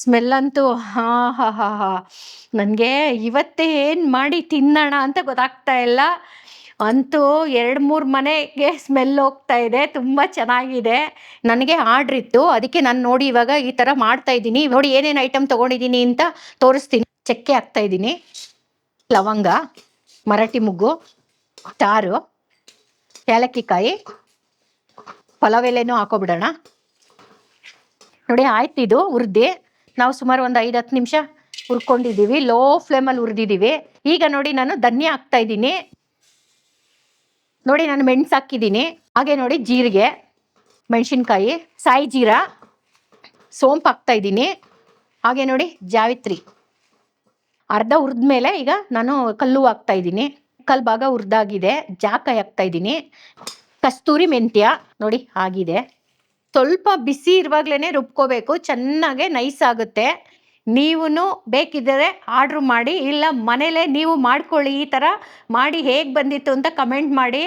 Smell ಅಂತೂ ಹಾ. ನನಗೆ ಇವತ್ತೇ ಏನು ಮಾಡಿ ತಿನ್ನೋಣ ಅಂತ ಗೊತ್ತಾಗ್ತಾ ಇಲ್ಲ. ಅಂತೂ 2-3 ಮನೆಗೆ ಸ್ಮೆಲ್ ಹೋಗ್ತಾ ಇದೆ. ತುಂಬ ಚೆನ್ನಾಗಿದೆ. ನನಗೆ ಆರ್ಡ್ರ್ ಇತ್ತು. ಅದಕ್ಕೆ ನಾನು ನೋಡಿ ಇವಾಗ ಈ ಥರ ಮಾಡ್ತಾ ಇದ್ದೀನಿ. ನೋಡಿ ಏನೇನು ಐಟಮ್ ತೊಗೊಂಡಿದ್ದೀನಿ ಅಂತ ತೋರಿಸ್ತೀನಿ. ಚಕ್ಕೆ ಹಾಕ್ತಾ ಇದ್ದೀನಿ, ಲವಂಗ, ಮರಾಠಿ ಮೊಗ್ಗು, ಸ್ಟಾರು, ಏಲಕ್ಕಿ ಕಾಯಿ, ಪಲಾವ್ ಎಲೆನೂ ಹಾಕೋಬಿಡೋಣ. ನೋಡಿ ಆಯ್ತು, ಇದು ಹುರಿದು ನಾವು ಸುಮಾರು ಒಂದು 5-10 ನಿಮಿಷ ಹುರ್ಕೊಂಡಿದ್ದೀವಿ. ಲೋ ಫ್ಲೇಮಲ್ಲಿ ಹುರಿದಿದ್ದೀವಿ. ಈಗ ನೋಡಿ ನಾನು ಧನಿಯಾ ಹಾಕ್ತಾ ಇದ್ದೀನಿ. ನೋಡಿ ನಾನು ಮೆಣಸು ಹಾಕಿದ್ದೀನಿ. ಹಾಗೆ ನೋಡಿ ಜೀರಿಗೆ, ಮೆಣಸಿನ್ಕಾಯಿ, ಸಾಯಿ ಜೀರ, ಸೋಂಪು ಹಾಕ್ತಾ ಇದ್ದೀನಿ. ಹಾಗೆ ನೋಡಿ ಜಾವಿತ್ರಿ ಅರ್ಧ ಹುರಿದ್ಮೇಲೆ ಈಗ ನಾನು ಕಲ್ಲು ಹಾಕ್ತಾ ಇದ್ದೀನಿ. ಕಲ್ಲು ಭಾಗ ಹುರಿದಾಗಿದೆ. ಜಾಕಾಯಿ ಹಾಕ್ತಾ ಇದ್ದೀನಿ. ಕಸ್ತೂರಿ ಮೆಂತ್ಯ ನೋಡಿ ಆಗಿದೆ. ಸ್ವಲ್ಪ ಬಿಸಿ ಇರುವಾಗಲೇ ರುಬ್ಕೋಬೇಕು, ಚೆನ್ನಾಗೆ ನೈಸ್ ಆಗುತ್ತೆ. ನೀವು ಬೇಕಿದ್ದರೆ ಆರ್ಡ್ರ್ ಮಾಡಿ, ಇಲ್ಲ ಮನೇಲೇ ನೀವು ಮಾಡ್ಕೊಳ್ಳಿ. ಈ ಥರ ಮಾಡಿ ಹೇಗೆ ಬಂದಿತ್ತು ಅಂತ ಕಮೆಂಟ್ ಮಾಡಿ.